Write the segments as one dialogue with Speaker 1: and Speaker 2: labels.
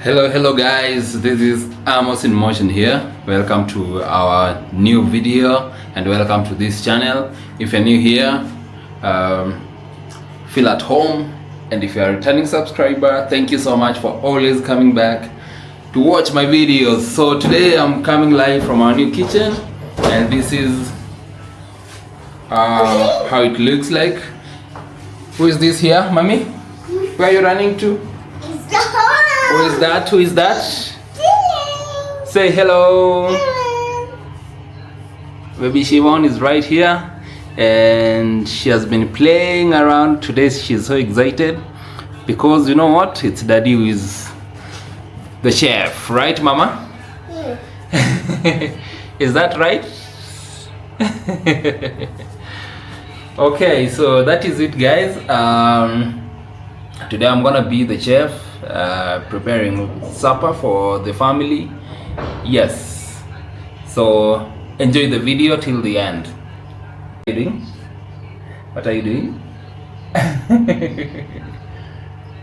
Speaker 1: Hello guys, this is Amos in Motion here. Welcome to our new video and welcome to this channel. If you're new here, feel at home, and if you're a returning subscriber, thank you so much for always coming back to watch my videos. So today I'm coming live from our new kitchen, and this is how it looks like. Who is this here, mommy? Where are you running to? Who is that? Who is that? Say hello. Baby Shivon is right here, and she has been playing around. Today she's so excited because you know what? It's daddy who is the chef, right, mama? Yeah. Is that right? Okay, so that is it, guys. Today I'm gonna be the chef, preparing supper for the family. Yes, so enjoy the video till the end. What are you doing? What are you doing?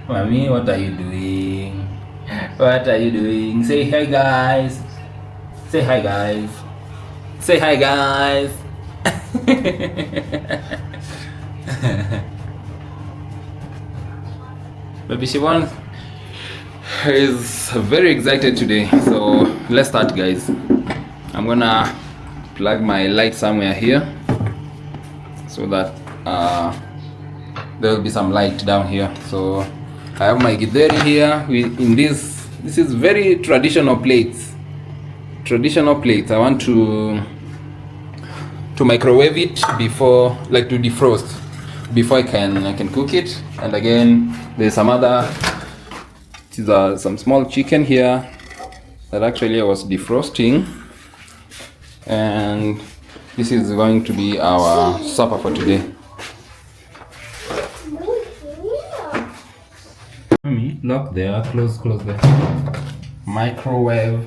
Speaker 1: Mommy, what are you doing? What are you doing? Say hi, guys. Say hi, guys. Say hi, guys. Baby Shivon is very excited today, so let's start, guys. I'm gonna plug my light somewhere here so that there will be some light down here. So I have my githeri here in this is very traditional plates. I want to microwave it before, like to defrost before I can cook it. And again, there's some other, some small chicken here that actually I was defrosting, and this is going to be our supper for today. Lock there, close there. Microwave.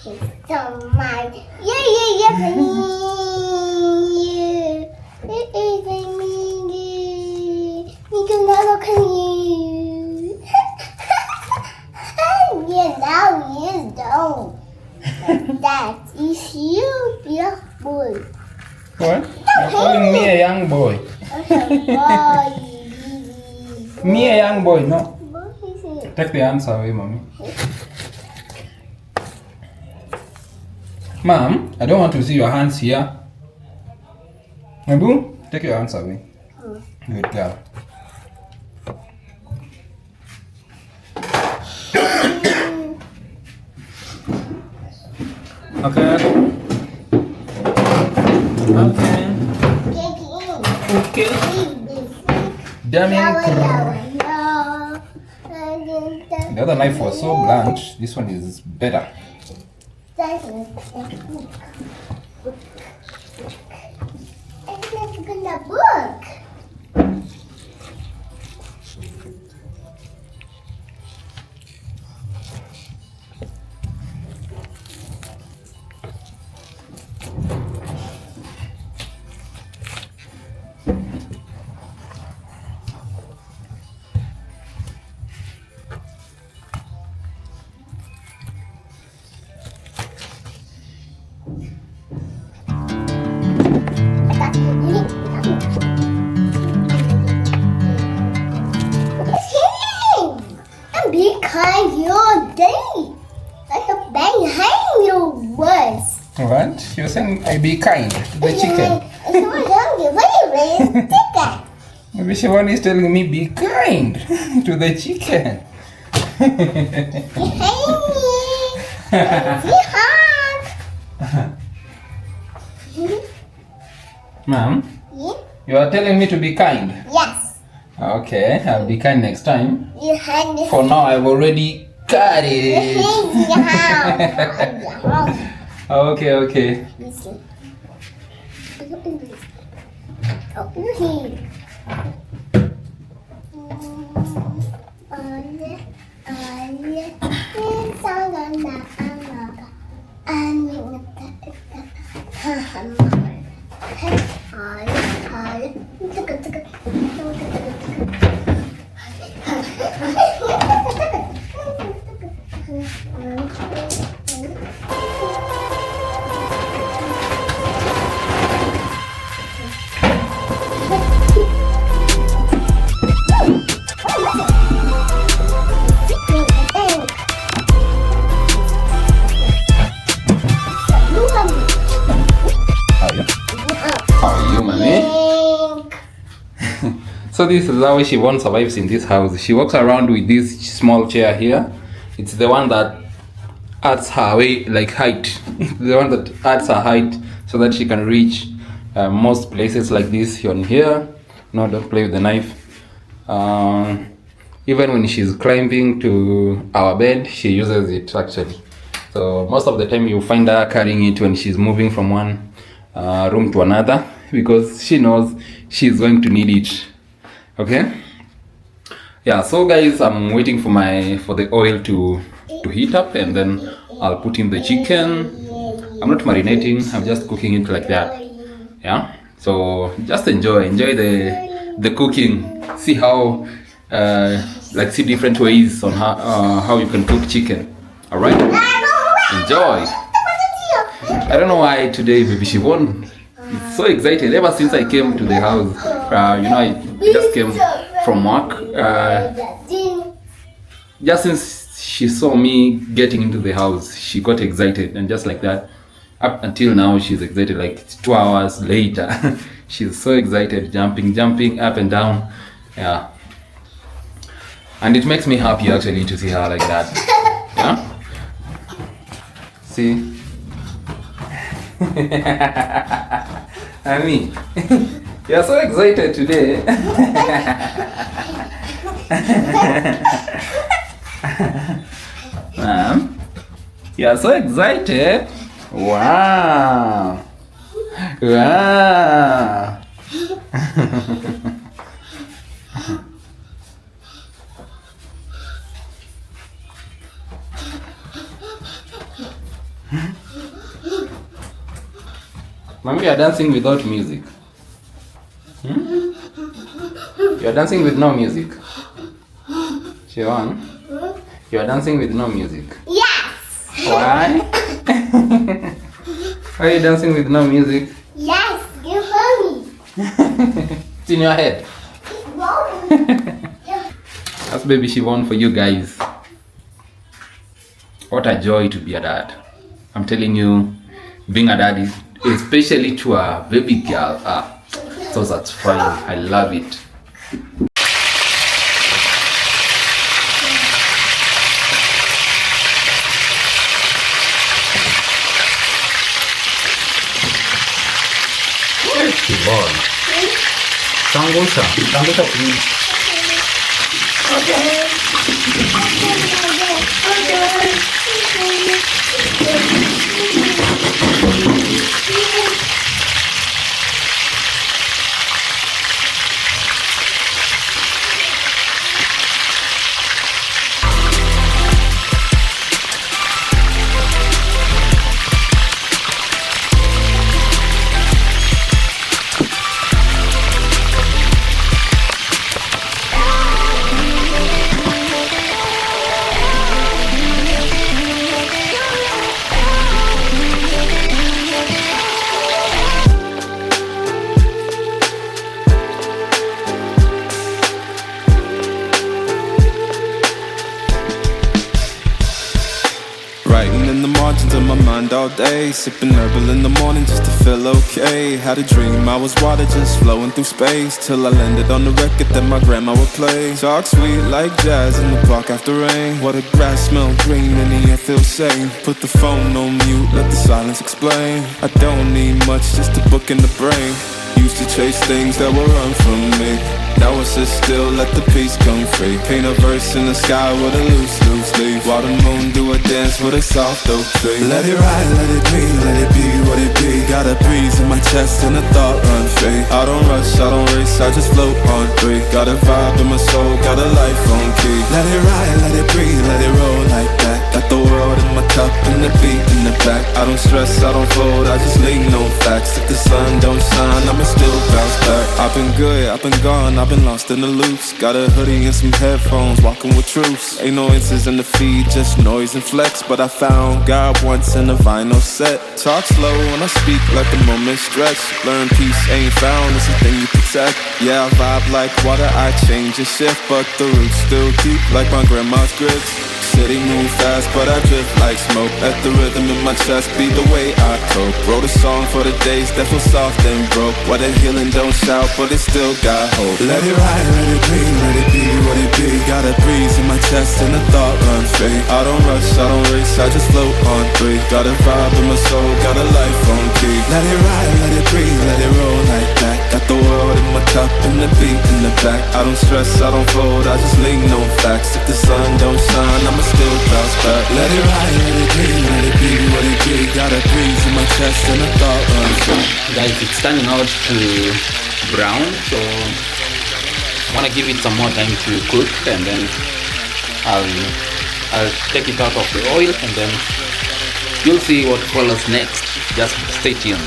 Speaker 2: So my yeah. It is a me. You can never can you. Yeah, now you don't. That is you, young boy.
Speaker 1: What? You're calling me a young boy? Me a young boy? No. Take the answer away, mommy. Mom, I don't want to see your hands here. Mabu, take your hands away. Good girl. Okay. The other knife was so blunt. This one is better.
Speaker 2: It's gonna book. Be kind your day. Like a bang hang your words.
Speaker 1: What? You're saying I be kind to the chicken? Maybe Siobhan is telling me be kind to the chicken. Mom?
Speaker 2: Yeah?
Speaker 1: You are telling me to be kind?
Speaker 2: Yes.
Speaker 1: Okay, I'll be kind next time.
Speaker 2: You hand it.
Speaker 1: For now, I've already cut it. Okay.
Speaker 2: Listen.
Speaker 1: So this is how Siobhan survives in this house. She walks around with this small chair here. It's the one that adds her way, like height. The one that adds her height so that she can reach most places like this on here. No, don't play with the knife. Even when she's climbing to our bed, she uses it actually. So most of the time you find her carrying it when she's moving from one room to another, because she knows she's going to need it. Okay, yeah. So guys, I'm waiting for the oil to heat up, and then I'll put in the chicken. I'm not marinating, I'm just cooking it like that. Yeah, so just enjoy the cooking. See how see different ways on how you can cook chicken. All right, enjoy. I don't know why today baby Siobhan is so excited. Ever since I came to the house, I just came from work. Just since she saw me getting into the house, she got excited, and just like that, up until now, she's excited. Like 2 hours later, she's so excited, jumping up and down. Yeah, and it makes me happy actually to see her like that. Yeah, see. Annie, you're so excited today. You're so excited. Wow. Wow. Mommy, you're dancing without music. You're dancing with no music. Siobhan, you're dancing with no music.
Speaker 2: Yes.
Speaker 1: Why? Why are you dancing with no music?
Speaker 2: Yes, give mommy.
Speaker 1: It's in your head. That's baby Siobhan for you guys. What a joy to be a dad. I'm telling you, being a dad is, especially to a baby girl, so that's fine. I love it. Sangusha, please.
Speaker 3: Writing in the margins of my mind all day, sipping herbal in the morning just to feel okay. Had a dream I was water just flowing through space, till I landed on the record that my grandma would play. Talk sweet like jazz in the park after rain. What the grass smell green and the air feels sane. Put the phone on mute, let the silence explain. I don't need much, just a book in the brain. Used to chase things that would run from me. Now I sit still, let the peace come free. Paint a verse in the sky with a loose leaf. While the moon do a dance with a soft oak tree. Let it ride, let it be what it be. Got a breeze in my chest and a thought run free. I don't rush, I don't race, I just float on 3. Got a vibe in my soul, got a life on key. Let it ride, let it breathe, let it roll like that. Got the world in my cup and the beat in the back. I don't stress, I don't fold, I just lean no facts. If the sun don't shine, I'ma still bounce back. I've been good, I've been gone, I've been lost in the loops. Got a hoodie and some headphones, walking with troops. Ain't no answers in the feed, just noise and flex. But I found God once in a vinyl set. Talk slow when I speak, let the moment stretch. Learn peace ain't found, it's a thing you protect. Yeah, I vibe like water, I change and shift, but the roots still deep like my grandma's grits. city move fast, but I drift like smoke. Let the rhythm in my chest be the way I cope. Wrote a song for the days that feel soft and broke. What the healing don't shout, but it still got hope. Let it ride, let it be, let it be what it be. Got a breeze in my chest and the thought run free. I don't rush, I don't race, I just float on three. Got a vibe in my soul, got a life on key. Let it ride, let it breathe, let it roll like that. Got the world in my cup and the beat in the back. I don't stress, I don't fold, I just lean on facts. If the sun don't shine, I'ma still bounce back. Let it ride, let it be, let it be what it be. Got a breeze in my chest and a thought run free.
Speaker 1: Guys, it's turning out to brown, so I wanna give it some more time to cook, and then I'll take it out of the oil, and then you'll see what follows next. Just stay tuned.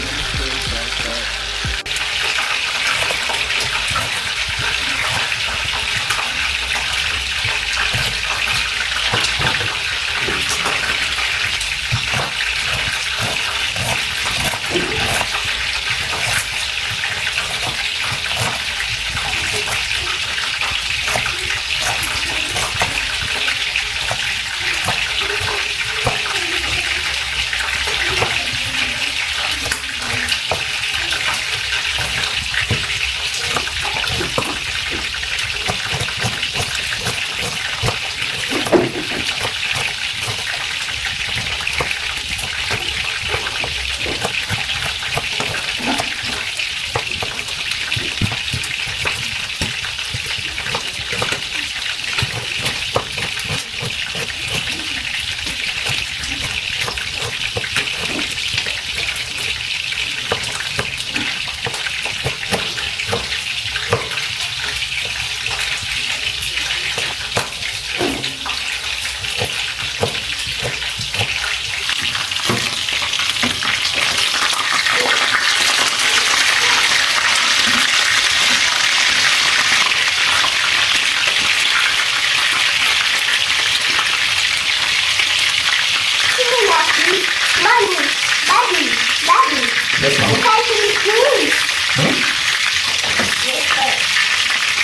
Speaker 1: Yes, ma'am.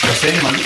Speaker 1: You're saying, mommy?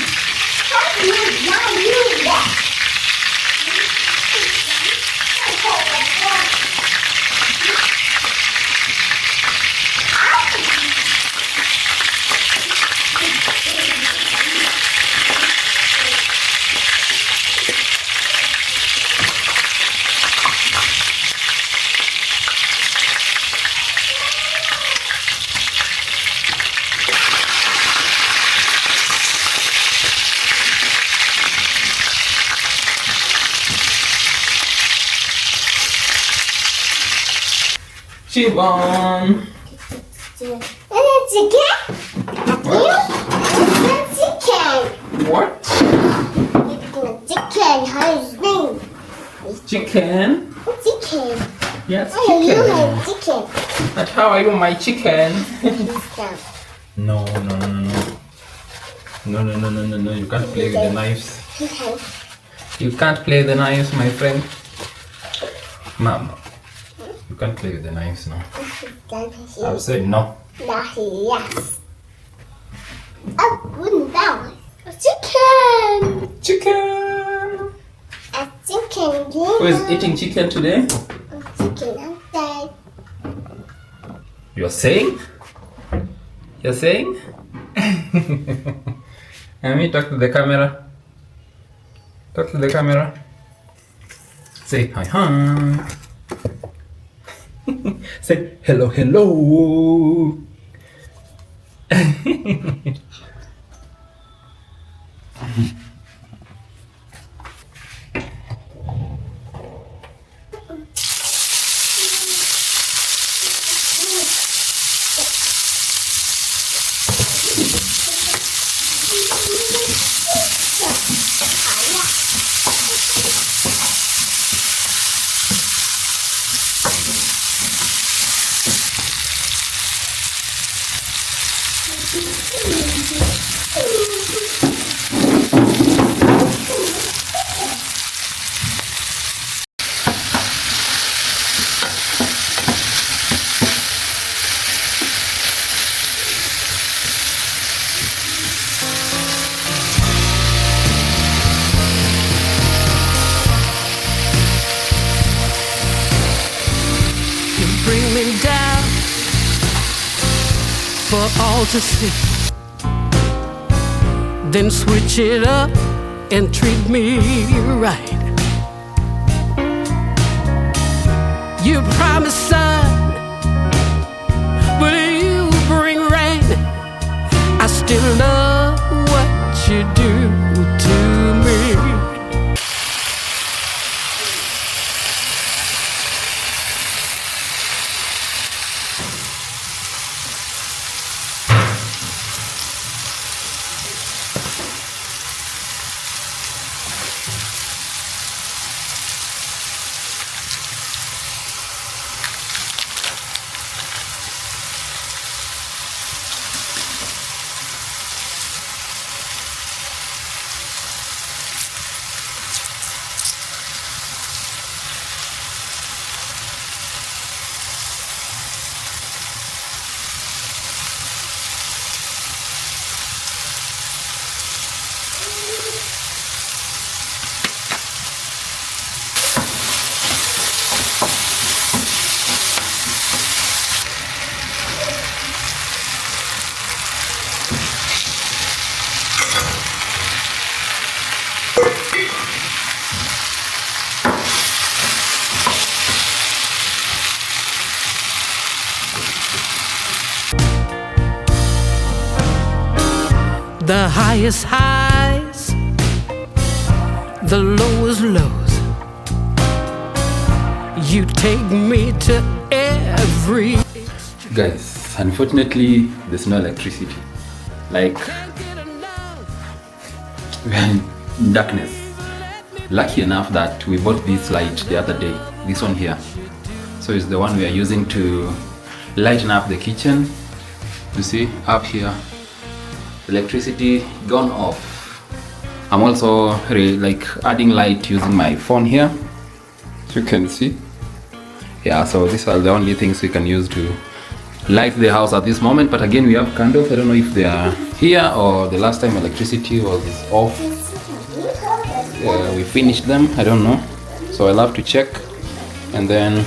Speaker 1: Chicken. What?
Speaker 2: Chicken. How's his name?
Speaker 1: Chicken?
Speaker 2: Chicken.
Speaker 1: Yes,
Speaker 2: Oh, you
Speaker 1: chicken.
Speaker 2: like chicken.
Speaker 1: But how are you, my chicken?
Speaker 2: Stop.
Speaker 1: No. No. You can't play with the knives.
Speaker 2: Okay.
Speaker 1: You can't play the knives, my friend. Mom, you can't play with the knives now. I've said no.
Speaker 2: Yes. Oh, wooden down. Chicken.
Speaker 1: Chicken.
Speaker 2: A chicken.
Speaker 1: Who is eating chicken today?
Speaker 2: Chicken outside.
Speaker 1: You're saying? You're saying? Let me talk to the camera. Talk to the camera. Say hi. Say hello.
Speaker 4: all to see. Then switch it up and treat me right. You promise sun, but you bring rain. I still love what you do to me. The highest highs, the lowest lows. You take me to every.
Speaker 1: Guys, unfortunately there's no electricity. Like, we're in darkness. Lucky enough that we bought this light the other day, this one here. So it's the one we are using to lighten up the kitchen. You see up here, electricity gone off. I'm also adding light using my phone here, so you can see. Yeah, so these are the only things we can use to light the house at this moment. But again, we have candles. I don't know if they are here or the last time electricity was off, we finished them. I don't know, so I'll have to check, and then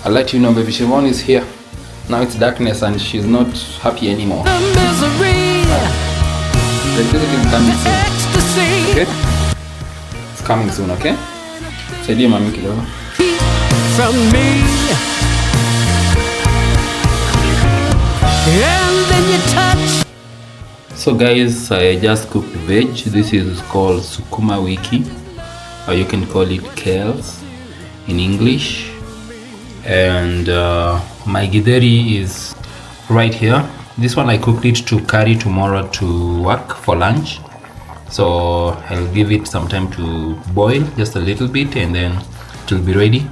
Speaker 1: I'll let you know. Baby Siobhan is here now. It's darkness and she's not happy anymore. Electricity is coming soon. Okay? It's coming soon, okay? Saidia mami kidogo.
Speaker 4: From me, and then you touch.
Speaker 1: So guys, I just cooked veg. This is called sukuma wiki, or you can call it kales in English. And my githeri is right here. This one I cooked it to carry tomorrow to work for lunch. So I'll give it some time to boil just a little bit, and then it will be ready.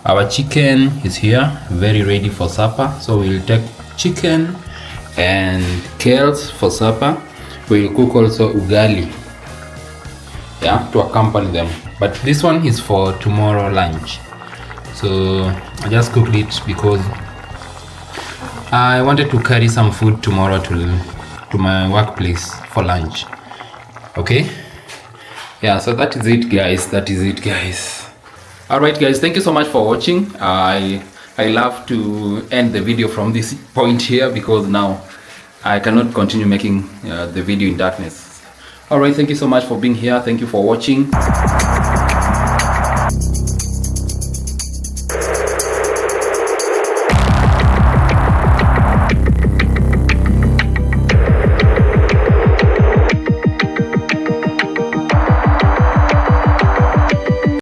Speaker 1: Our chicken is here, very ready for supper. So we'll take chicken and kales for supper. We'll cook also ugali, yeah, to accompany them. But this one is for tomorrow lunch. So I just cooked it because I wanted to carry some food tomorrow to my workplace for lunch. Okay, yeah, so that is it guys. All right guys, thank you so much for watching. I love to end the video from this point here because now I cannot continue making the video in darkness. All right, thank you so much for being here. Thank you for watching.